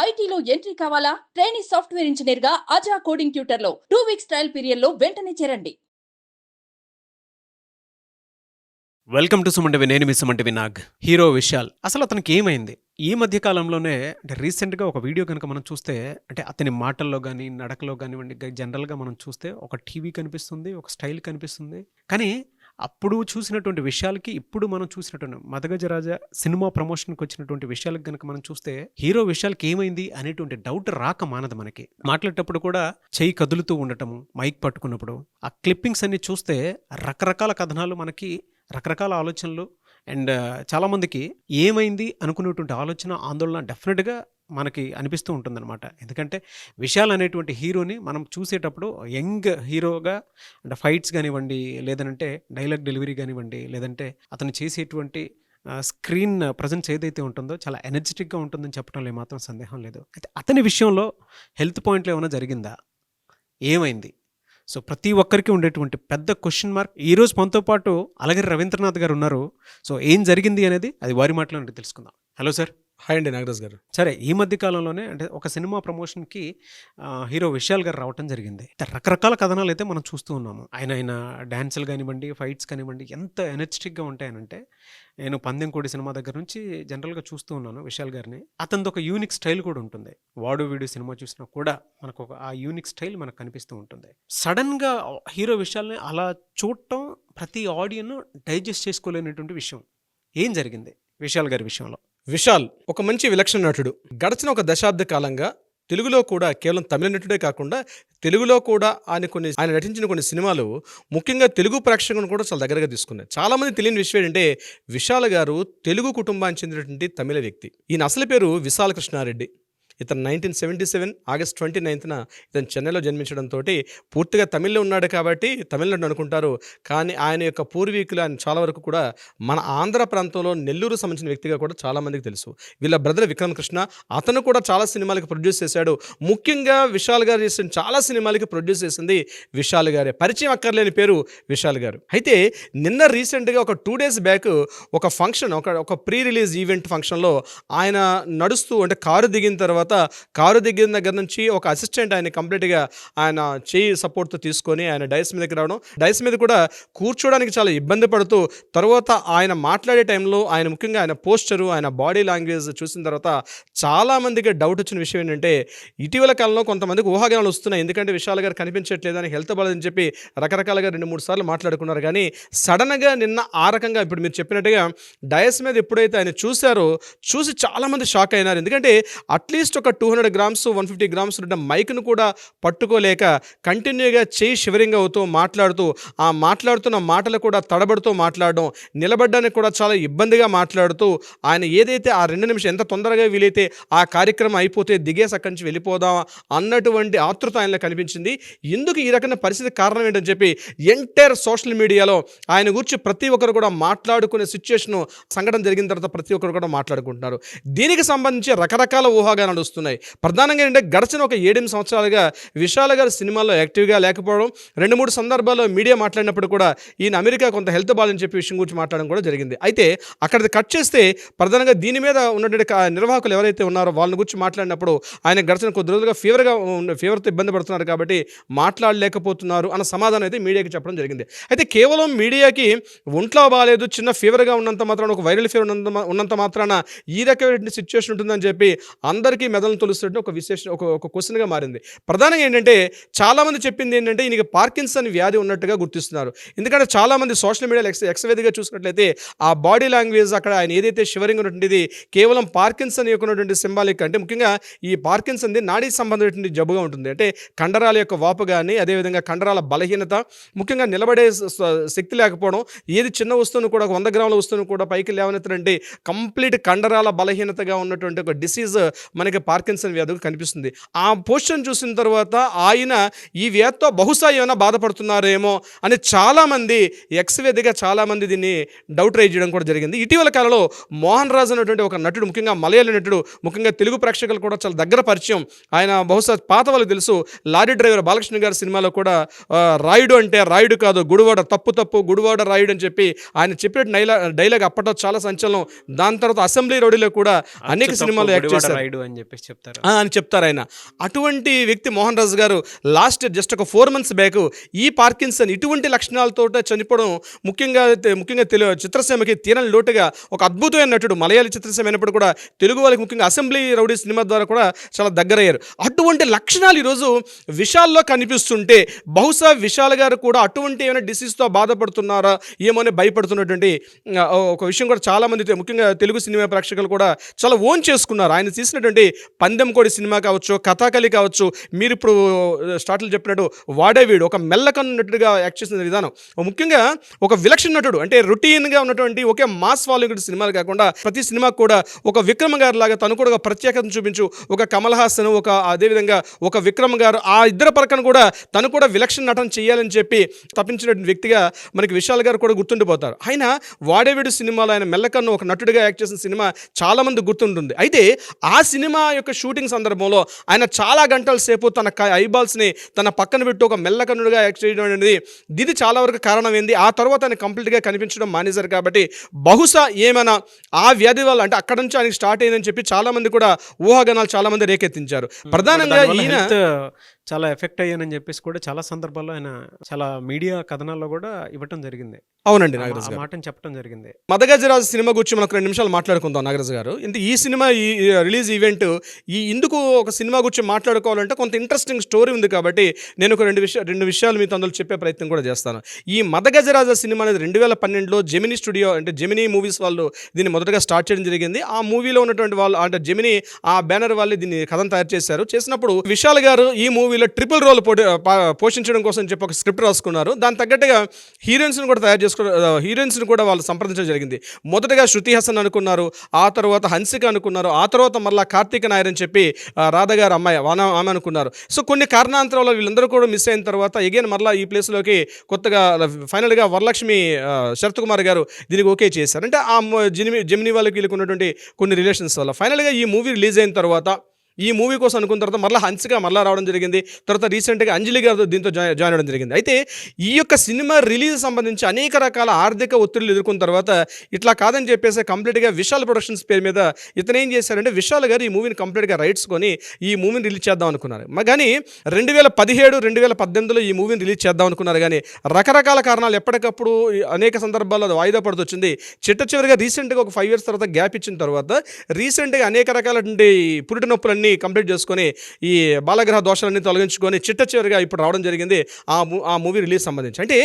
ఐటీలో ఎంట్రీ కావాలా? Trainee software engineer గా అజా కోడింగ్ ట్యూటర్ లో 2 వీక్స్ ట్రయల్ పీరియడ్ లో వెంటనే చేరండి. Welcome to Suman TV. నేను మీ సుమంటివి నాగ్. హీరో విశాల్ అసలు అతనికి ఏమైంది? ఈ మధ్య కాలంలోనే అంటే రీసెంట్గా ఒక వీడియో కనుక మనం చూస్తే, అంటే అతని మాటల్లో కానీ నడకలో కానివ్వండి, జనరల్గా మనం చూస్తే ఒక టీవీ కనిపిస్తుంది, ఒక స్టైల్ కనిపిస్తుంది. కానీ అప్పుడు చూసినటువంటి విషయాలకి ఇప్పుడు మనం చూసినటువంటి మదగజరాజ సినిమా ప్రమోషన్కి వచ్చినటువంటి విషయాలకు కనుక మనం చూస్తే, హీరో విషయాలకి ఏమైంది అనేటువంటి డౌట్ రాక మానదు మనకి. మాట్లాడేటప్పుడు కూడా చెయ్యి కదులుతూ ఉండటము, మైక్ పట్టుకున్నప్పుడు ఆ క్లిప్పింగ్స్ అన్ని చూస్తే రకరకాల కథనాలు మనకి, రకరకాల ఆలోచనలు అండ్ చాలామందికి ఏమైంది అనుకునేటువంటి ఆలోచన, ఆందోళన డెఫినెట్గా మనకి అనిపిస్తూ ఉంటుందన్నమాట. ఎందుకంటే విశాల్ అనేటువంటి హీరోని మనం చూసేటప్పుడు యంగ్ హీరోగా అంటే ఫైట్స్ కానివ్వండి, లేదంటే డైలాగ్ డెలివరీ కానివ్వండి, లేదంటే అతను చేసేటువంటి స్క్రీన్ ప్రజెన్స్ ఏదైతే ఉంటుందో చాలా ఎనర్జెటిక్గా ఉంటుందని చెప్పడంలో ఏమాత్రం సందేహం లేదు. అయితే అతని విషయంలో హెల్త్ పాయింట్లో ఏమైనా జరిగిందా? ఏమైంది? సో ప్రతి ఒక్కరికి ఉండేటువంటి పెద్ద క్వశ్చన్ మార్క్. ఈరోజు మనతో పాటు అలగిరి రవీంద్రనాథ్ గారు ఉన్నారు. సో ఏం జరిగింది అనేది అది వారి మాటలో తెలుసుకుందాం. Hello sir. హాయ్ అండి నాగరాజ్ గారు. సరే, ఈ మధ్య కాలంలోనే అంటే ఒక సినిమా ప్రమోషన్కి హీరో విశాల్ గారు రావటం జరిగింది. రకరకాల కథనాలు అయితే మనం చూస్తూ ఉన్నాము. ఆయన డ్యాన్సులు కానివ్వండి, ఫైట్స్ కానివ్వండి, ఎంత ఎనర్జెటిక్గా ఉంటాయనంటే, నేను పందెంకోడి సినిమా దగ్గర నుంచి జనరల్గా చూస్తూ ఉన్నాను విశాల్ గారిని. అతనిది ఒక యూనిక్ స్టైల్ కూడా ఉంటుంది. వాడు వీడు సినిమా చూసినా కూడా మనకు ఒక ఆ యూనిక్ స్టైల్ మనకు కనిపిస్తూ ఉంటుంది. సడన్గా హీరో విశాల్ని అలా చూడటం ప్రతి ఆడియన్ డైజెస్ట్ చేసుకోలేనటువంటి విషయం. ఏం జరిగింది విశాల్ గారి విషయంలో? విశాల్ ఒక మంచి విలక్షణ నటుడు. గడిచిన ఒక దశాబ్ద కాలంగా తెలుగులో కూడా, కేవలం తమిళ నటుడే కాకుండా తెలుగులో కూడా ఆయన నటించిన కొన్ని సినిమాలు ముఖ్యంగా తెలుగు ప్రేక్షకులను కూడా చాలా దగ్గరగా తీసుకున్నాయి. చాలామంది తెలియని విషయం ఏంటంటే, విశాల్ గారు తెలుగు కుటుంబానికి చెందినటువంటి తమిళ వ్యక్తి. ఈయన అసలు పేరు విశాల కృష్ణారెడ్డి. ఇతను 1977 ఆగస్ట్ 29న ఇతను చెన్నైలో జన్మించడంతో పూర్తిగా తమిళ్లో ఉన్నాడు కాబట్టి తమిళనాడు అనుకుంటారు. కానీ ఆయన యొక్క పూర్వీకులు ఆయన చాలా వరకు కూడా మన ఆంధ్ర ప్రాంతంలో నెల్లూరు సంబంధించిన వ్యక్తిగా కూడా చాలామందికి తెలుసు. వీళ్ళ బ్రదర్ విక్రమ్ కృష్ణ, అతను కూడా చాలా సినిమాలకి ప్రొడ్యూస్ చేశాడు. ముఖ్యంగా విశాల్ గారు చేసిన చాలా సినిమాలకి ప్రొడ్యూస్ చేసింది విశాల్ గారే. పరిచయం అక్కర్లేని పేరు విశాల్ గారు. అయితే నిన్న రీసెంట్గా ఒక 2 days బ్యాక్ ఒక ఫంక్షన్, ఒక ప్రీ రిలీజ్ ఈవెంట్ ఫంక్షన్లో ఆయన నడుస్తూ, అంటే కారు దిగిన తర్వాత కారు దిగిన దగ్గర నుంచి ఒక అసిస్టెంట్ ఆయన కంప్లీట్గా ఆయన చేయి సపోర్ట్తో తీసుకొని ఆయన డైస్ మీదకి రావడం, డైస్ మీద కూడా కూర్చోడానికి చాలా ఇబ్బంది పడుతూ, తర్వాత ఆయన మాట్లాడే టైంలో ఆయన ముఖ్యంగా ఆయన పోస్చరు, ఆయన బాడీ లాంగ్వేజ్ చూసిన తర్వాత చాలామందికి డౌట్ వచ్చిన విషయం ఏంటంటే, ఇటీవల కాలంలో కొంతమందికి ఊహాగానాలు వస్తున్నాయి. ఎందుకంటే విశాల్ గారు కనిపించట్లేదని, హెల్త్ బాలేదని చెప్పి రకరకాలుగా 2-3 సార్లు మాట్లాడుకున్నారు. కానీ సడన్గా నిన్న ఆ రకంగా ఇప్పుడు మీరు చెప్పినట్టుగా డైస్ మీద ఎప్పుడైతే ఆయన చూసి చాలామంది షాక్ అయినారు. ఎందుకంటే అట్లీస్ట్ ఒక 200 grams 150 grams ఉన్న మైక్ను కూడా పట్టుకోలేక కంటిన్యూగా చేయి షివరింగ్ అవుతూ మాట్లాడుతూ, ఆ మాట్లాడుతున్న మాటలు కూడా తడబడుతూ మాట్లాడడం, నిలబడడానికి కూడా చాలా ఇబ్బందిగా మాట్లాడుతూ, ఆయన ఏదైతే ఆ 2 నిమిషం ఎంత తొందరగా వీలైతే ఆ కార్యక్రమం అయిపోతే దిగేసి అక్కడి నుంచి వెళ్ళిపోదాం అన్నటువంటి ఆతృత ఆయనలో కనిపించింది. ఎందుకు ఈ రకమైన పరిస్థితి కారణం ఏంటని చెప్పి ఎంటైర్ సోషల్ మీడియాలో ఆయన గురించి ప్రతి ఒక్కరు కూడా మాట్లాడుకునే సిచ్యువేషన్, సంఘటన జరిగిన తర్వాత ప్రతి ఒక్కరు కూడా మాట్లాడుకుంటున్నారు. దీనికి సంబంధించి రకరకాల ఊహాగానాలు వస్తున్నాయి. ప్రధానంగా ఏంటంటే, గడిచిన ఒక 7-8 సంవత్సరాలుగా విశాల్ గారు సినిమాల్లో యాక్టివ్గా లేకపోవడం, 2-3 సందర్భాల్లో మీడియా మాట్లాడినప్పుడు కూడా ఈయన అమెరికా కొంత హెల్త్ బాలని చెప్పి విషయం గురించి మాట్లాడడం కూడా జరిగింది. అయితే అక్కడ కట్ చేస్తే ప్రధానంగా దీని మీద ఉన్నటువంటి నిర్వాహకులు ఎవరైతే ఉన్నారో వాళ్ళని గురించి మాట్లాడినప్పుడు ఆయన గడిచిన కొద్ది రోజులుగా ఫీవర్తో ఇబ్బంది పడుతున్నారు కాబట్టి మాట్లాడలేకపోతున్నారు అన్న సమాధానం అయితే మీడియాకి చెప్పడం జరిగింది. అయితే కేవలం మీడియాకి ఒంట్లో బాగాలేదు, చిన్న ఫీవర్గా ఉన్నంత మాత్రాన, ఒక వైరల్ ఫీవర్ ఉన్నంత మాత్రాన ఈ రకమైన సిచ్యువేషన్ ఉంటుందని చెప్పి అందరికీ మెదలను తొలుస్తుంటే ఒక క్వశ్చన్గా మారింది. ప్రధానంగా ఏంటంటే, చాలామంది చెప్పింది ఏంటంటే, ఈయనకి పార్కిన్సన్ వ్యాధి ఉన్నట్టుగా గుర్తిస్తున్నారు. ఎందుకంటే చాలామంది సోషల్ మీడియాలో ఎక్స్వేదిగా చూసినట్లయితే ఆ బాడీ లాంగ్వేజ్, అక్కడ ఆయన ఏదైతే షివరింగ్ ఉన్నటువంటిది కేవలం పార్కిన్సన్ యొక్క సింబాలిక్, అంటే ముఖ్యంగా ఈ పార్కిన్సన్ది నాడీ సంబంధమైనటువంటి జబ్బుగా ఉంటుంది. అంటే కండరాల యొక్క వాపు కానీ, అదేవిధంగా కండరాల బలహీనత, ముఖ్యంగా నిలబడే శక్తి లేకపోవడం, ఏది చిన్న వస్తువును కూడా 100 గ్రాముల వస్తువును కూడా పైకి లేవనెత్తారంటే కంప్లీట్ కండరాల బలహీనతగా ఉన్నటువంటి ఒక డిసీజ్ మనకి పార్కిన్సన్ వ్యాధికి కనిపిస్తుంది. ఆ పోస్టర్ని చూసిన తర్వాత ఆయన ఈ వ్యాధితో బహుశా ఏమైనా బాధపడుతున్నారేమో అని చాలామంది ఎక్స్వేదిగా చాలామంది దీన్ని డౌట్ రైజ్ చేయడం కూడా జరిగింది. ఇటీవల కాలంలో మోహన్ రాజ్ అనేటువంటి ఒక నటుడు, ముఖ్యంగా మలయాళీ నటుడు, ముఖ్యంగా తెలుగు ప్రేక్షకులు కూడా చాలా దగ్గర పరిచయం. ఆయన బహుశా పాత వాళ్ళకి తెలుసు, లారీ డ్రైవర్ బాలకృష్ణ గారి సినిమాలో కూడా రాయుడు అంటే రాయుడు కాదు గుడివాడ, తప్పు గుడివాడ రాయుడు అని చెప్పి ఆయన చెప్పే డైలాగ్ అప్పట్లో చాలా సంచలనం. దాని తర్వాత అసెంబ్లీ రౌడీలో కూడా అనేక సినిమాలు యాక్ట్ చేశారు. చెప్పేసి చెప్తారు. అని చెప్తారు ఆయన. అటువంటి వ్యక్తి మోహన్ రాజు గారు జస్ట్ ఒక 4 months బ్యాక్ ఈ పార్కిన్సన్ ఇటువంటి లక్షణాలతో చనిపోవడం ముఖ్యంగా చిత్రసీమకి తీరని లోటుగా ఒక అద్భుతమైన నటుడు. మలయాళీ చిత్రసీమ అయినప్పుడు కూడా తెలుగు వాళ్ళకి ముఖ్యంగా అసెంబ్లీ రౌడీ సినిమా ద్వారా కూడా చాలా దగ్గరయ్యారు. అటువంటి లక్షణాలు ఈరోజు విశాల్లో కనిపిస్తుంటే బహుశా విశాల్ గారు కూడా అటువంటి ఏమైనా డిసీజ్తో బాధపడుతున్నారా ఏమో అని భయపడుతున్నటువంటి ఒక విషయం కూడా చాలామంది ముఖ్యంగా తెలుగు సినిమా ప్రేక్షకులు కూడా చాలా ఓన్ చేసుకున్నారు. ఆయన తీసినటువంటి పందెంకోడి సినిమా కావచ్చు, కథాకళి కావచ్చు, మీరు ఇప్పుడు స్టార్ట్లో చెప్పినట్టు వాడేవీడు ఒక మెల్లకన్నట్టుగా యాక్ట్ చేసిన విధానం, ముఖ్యంగా ఒక విలక్షణ నటుడు అంటే రొటీన్గా ఉన్నటువంటి ఒకే మాస్ ఫాలోయింగ్ సినిమాలు కాకుండా ప్రతి సినిమాకు కూడా ఒక విక్రమ్ గారు లాగా తను కూడా ఒక ప్రత్యేకతను చూపించు, ఒక కమల్ హాసన్ అదేవిధంగా ఒక విక్రమ్ గారు ఆ ఇద్దరు పరకను కూడా తను కూడా విలక్షణ నటన చేయాలని చెప్పి తప్పించినటువంటి వ్యక్తిగా మనకి విశాల్ గారు కూడా గుర్తుండిపోతారు. ఆయన వాడేవీడు సినిమాలో ఆయన మెల్లకన్ను ఒక నటుడిగా యాక్ట్ చేసిన సినిమా చాలా మంది గుర్తుంటుంది. అయితే ఆ సినిమా యొక్క షూటింగ్ సందర్భంలో ఆయన చాలా గంటల సేపు తన ఐబాల్స్ని తన పక్కన పెట్టి ఒక మెల్లకన్నుడిగా యాక్ట్ చేయడం అనేది దీని చాలా వరకు కారణం ఏంది. ఆ తర్వాత ఆయన కంప్లీట్గా కనిపించడం మానేశారు. కాబట్టి బహుశా ఏమైనా ఆ వ్యాధి వల్ల అంటే అక్కడ నుంచి ఆయనకి స్టార్ట్ అయిందని చెప్పి చాలా మంది కూడా ఊహాగానాలు చాలా మంది రేకెత్తించారు. ప్రధానంగా ఈయన చాలా ఎఫెక్ట్ అయ్యానని చెప్పేసి కూడా చాలా సందర్భాల్లో ఆయన చాలా మీడియా కథనాల్లో కూడా ఇవ్వటం జరిగింది. అవునండి, నాగరాజు గారు మాటని చెప్పడం జరిగింది. మదగజరాజు సినిమా గురించి మనకు 2 నిమిషాలు మాట్లాడుకుందాం నాగరాజు గారు. ఈ సినిమా ఈ రిలీజ్ ఈవెంట్ ఇందుకు ఒక సినిమా గురించి మాట్లాడుకోవాలంటే కొంత ఇంట్రెస్టింగ్ స్టోరీ ఉంది. కాబట్టి నేను ఒక రెండు విషయాలు మీతో అందులో చెప్పే ప్రయత్నం కూడా చేస్తాను. ఈ మదగజరాజు సినిమా అనేది 2012లో జెమినీ స్టూడియో అంటే జెమినీ మూవీస్ వాళ్ళు దీన్ని మొదటగా స్టార్ట్ చేయడం జరిగింది. ఆ మూవీలో ఉన్నటువంటి వాళ్ళు అంటే జెమినీ ఆ బ్యానర్ వాళ్ళు దీన్ని కథను తయారు చేశారు. చేసినప్పుడు విశాల్ గారు ఈ మూవీలో ట్రిపుల్ రోల్ పోషించడం కోసం చెప్పి ఒక స్క్రిప్ట్ రాసుకున్నారు. దాని తగ్గట్టుగా హీరోయిన్స్ని కూడా తయారు హీరోయిన్స్ని కూడా వాళ్ళు సంప్రదించడం జరిగింది. మొదటగా శృతి హాసన్ అనుకున్నారు, ఆ తర్వాత హన్సిక అనుకున్నారు, ఆ తర్వాత మళ్ళీ కార్తీక నాయర్ అని చెప్పి రాధ గారు అమ్మాయి ఆమె అనుకున్నారు. సో కొన్ని కారణాంతరాలు వీళ్ళందరూ కూడా మిస్ అయిన తర్వాత అగైన్ మళ్ళీ ఈ ప్లేస్లోకి కొత్తగా ఫైనల్గా వరలక్ష్మి శరత్ కుమార్ గారు దీనికి ఓకే చేశారు. అంటే ఆ జెమినీ వాళ్ళకి వీళ్ళకి ఉన్నటువంటి కొన్ని రిలేషన్స్ వల్ల ఫైనల్గా ఈ మూవీ రిలీజ్ అయిన తర్వాత ఈ మూవీ కోసం అనుకున్న తర్వాత మళ్ళీ హన్సిక మళ్ళీ రావడం జరిగింది. తర్వాత రీసెంట్గా అంజలి గారు దీంతో జాయిన్ అవ్వడం జరిగింది. అయితే ఈ యొక్క సినిమా రిలీజ్ సంబంధించి అనేక రకాల ఆర్థిక ఒత్తిళ్లు ఎదుర్కొన్న తర్వాత ఇట్లా కాదని చెప్పేసి కంప్లీట్గా విశాల్ ప్రొడక్షన్స్ పేరు మీద ఇతను ఏం చేశారంటే విశాల్ గారు ఈ మూవీని కంప్లీట్గా రైట్స్ కొని ఈ మూవీని రిలీజ్ చేద్దాం అనుకున్నారు. కానీ 2017, 2018లో ఈ మూవీని రిలీజ్ చేద్దాం అనుకున్నారు. కానీ రకరకాల కారణాలు ఎప్పటికప్పుడు అనేక సందర్భాల్లో అది వాయిదా పడుతొచ్చింది. చివరిగా రీసెంట్గా ఒక 5 years తర్వాత గ్యాప్ ఇచ్చిన తర్వాత రీసెంట్గా అనేక రకాలటువంటి పురిటి నొప్పులన్నీ కంప్లీట్ చేసుకొని ఈ బాలగ్రహ దోషాలన్నీ తొలగించుకొని చివరిగా ఇప్పుడు రావడం జరిగింది ఆ మూవీ రిలీజ్ సంబంధించి. అంటే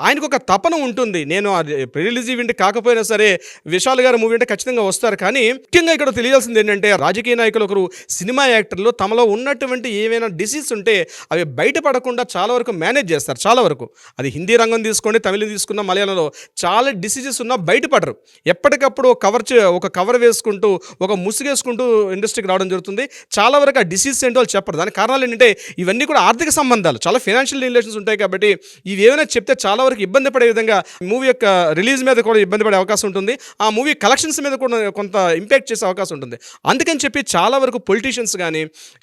ఆయనకు ఒక తపన ఉంటుంది, నేను ప్రీ రిలీజ్ ఈవెంట్ కాకపోయినా సరే విశాల్ గారు మూవీ అంటే ఖచ్చితంగా వస్తారు. కానీ ముఖ్యంగా ఇక్కడ తెలియాల్సింది ఏంటంటే రాజకీయ నాయకులు ఒకరు సినిమా యాక్టర్లు తమలో ఉన్నటువంటి ఏమైనా డిసీజ్ ఉంటే అవి బయటపడకుండా చాలా వరకు మేనేజ్ చేస్తారు. చాలా వరకు అది హిందీ రంగం తీసుకోండి, తమిళ తీసుకున్న, మలయాళంలో చాలా డిసీజెస్ ఉన్నా బయటపడరు. ఎప్పటికప్పుడు ఒక కవర్ వేసుకుంటూ ఒక ముసుగేసుకుంటూ ఇండస్ట్రీకి రావడం జరుగుతుంది. చాలా వరకు ఆ డిసీజ్ ఏంటో వాళ్ళు చెప్పరు. దానికి కారణాలు ఏంటంటే ఇవన్నీ కూడా ఆర్థిక సంబంధాలు, చాలా ఫైనాన్షియల్ రిలేషన్స్ ఉంటాయి. కాబట్టి ఇవి ఏమైనా చెప్తే చాలా వరకు ఇబ్బంది పడే విధంగా మూవీ యొక్క రిలీజ్ మీద కూడా ఇబ్బంది పడే అవకాశం ఉంటుంది. ఆ మూవీ కలెక్షన్స్ మీద కూడా కొంత ఇంపాక్ట్ చేసే అవకాశం ఉంటుంది. అందుకని చెప్పి చాలా వరకు పొలిటీషియన్స్ కానీ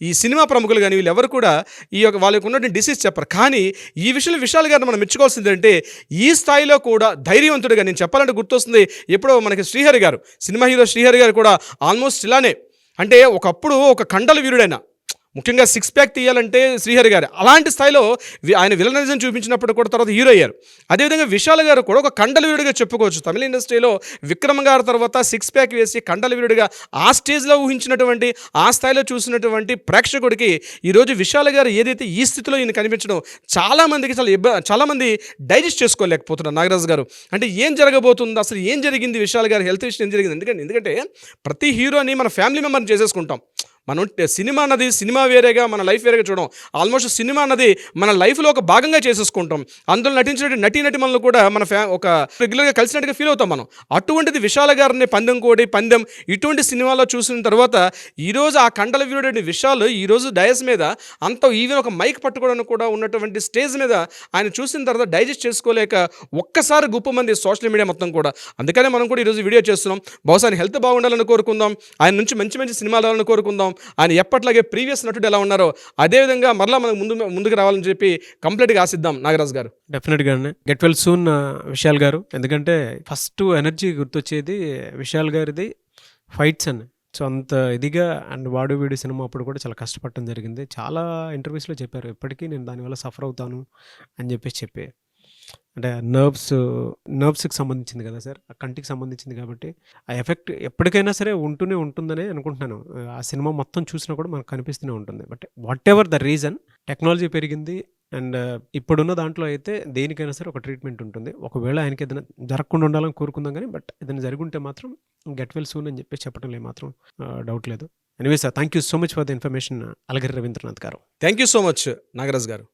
ఈ సినిమా ప్రముఖులు కానీ వీళ్ళు ఎవరు కూడా ఈ యొక్క వాళ్ళకు ఉన్నటువంటి డిసీజ్ చెప్పరు. కానీ ఈ విషయంలో విశాల్ గారిని మనం మెచ్చుకోవాల్సింది అంటే ఈ స్థాయిలో కూడా ధైర్యవంతుడిగా, నేను చెప్పాలంటే గుర్తొస్తుంది ఎప్పుడో మనకి శ్రీహరి గారు, సినిమా హీరో శ్రీహరి గారు కూడా ఆల్మోస్ట్ ఇలానే, అంటే ఒకప్పుడు ఒక కండల వీరుడైన, ముఖ్యంగా 6 pack తీయాలంటే శ్రీహరి గారు అలాంటి స్థాయిలో ఆయన విలనిజం చూపించినప్పుడు కూడా తర్వాత హీరో అయ్యారు. అదేవిధంగా విశాల్ గారు కూడా ఒక కండలవీరుడిగా చెప్పుకోవచ్చు. తమిళ ఇండస్ట్రీలో విక్రమ్ గారి తర్వాత 6 pack వేసి కండలవీరుడిగా ఆ స్టేజ్లో ఊహించినటువంటి, ఆ స్థాయిలో చూసినటువంటి ప్రేక్షకుడికి ఈరోజు విశాల్ గారు ఏదైతే ఈ స్థితిలో ఈయన కనిపించడం చాలామందికి చాలామంది డైజెస్ట్ చేసుకోలేకపోతున్నారు. నాగరాజు గారు అంటే ఏం జరగబోతుంది, అసలు ఏం జరిగింది, విశాల్ గారి హెల్త్ విషయం ఏం జరిగింది? ఎందుకంటే ప్రతి హీరోని మన ఫ్యామిలీ మెంబర్ని చేసేసుకుంటాం. మనం సినిమా అన్నది సినిమా వేరేగా, మన లైఫ్ వేరేగా చూడడం. ఆల్మోస్ట్ సినిమా అన్నది మన లైఫ్లో ఒక భాగంగా చేసేసుకుంటాం. అందులో నటించిన నటీనటులను కూడా మన ఒక రెగ్యులర్గా కలిసినట్టుగా ఫీల్ అవుతాం మనం. అటువంటిది విశాల్ గారిని పందెం ఇటువంటి సినిమాలో చూసిన తర్వాత ఈరోజు ఆ కండల వీరుడి విశాల్ ఈరోజు డయస్ మీద అంత ఈవెన్ ఒక మైక్ పట్టుకోవడానికి కూడా ఉన్నటువంటి స్టేజ్ మీద ఆయన చూసిన తర్వాత డైజెస్ట్ చేసుకోలేక ఒక్కసారి గుప్పమంది సోషల్ మీడియా మొత్తం కూడా. అందుకనే మనం కూడా ఈరోజు వీడియో చేస్తున్నాం. బహుశా ఆయన హెల్త్ బాగుండాలని కోరుకుందాం, ఆయన నుంచి మంచి సినిమాలు రావాలని కోరుకుందాం. ఆయన ఎప్పట్లాగే ప్రీవియస్ నటుడు ఎలా ఉన్నారో అదేవిధంగా మరలా మనకు ముందుకు రావాలని చెప్పి కంప్లీట్గా ఆశిద్దాం. నాగరాజు గారు డెఫినెట్గానే గెట్ వెల్ సూన్ విశాల్ గారు. ఎందుకంటే ఫస్ట్ ఎనర్జీ గుర్తొచ్చేది విశాల్ గారిది ఫైట్స్ అని. సో, అంత ఇదిగా అండ్ 'వాడు వీడు' సినిమా అప్పుడు కూడా చాలా కష్టపడటం జరిగింది. చాలా ఇంటర్వ్యూస్‌లో చెప్పారు. ఇప్పటికీ నేను దానివల్ల సఫర్ అవుతాను అని చెప్పి. అంటే నర్వ్స్‌కి సంబంధించింది కదా సార్! ఆ కంటికి సంబంధించింది కాబట్టి, ఆ ఎఫెక్ట్ ఎప్పటికైనా సరే ఉంటూనే ఉంటుందనే అనుకుంటున్నాను. ఆ సినిమా మొత్తం చూసినా కూడా మనకు కనిపిస్తూనే ఉంటుంది. But whatever the reason technology పెరిగింది అండ్ ఇప్పుడున్న దాంట్లో అయితే దేనికైనా సరే ఒక ట్రీట్మెంట్ ఉంటుంది. ఒకవేళ ఆయనకి ఏదైనా జరగకుండా ఉండాలని కోరుకుందాం గానీ, బట్ ఏదైనా జరిగుంటే మాత్రం గెట్ వెల్ సూన్ అని చెప్పేసి చెప్పడంలో ఏమాత్రం డౌట్ లేదు. Anyway sir, thank you so much for the information Alagiri Ravindranath garu. Thank you so much Nagaraj గారు.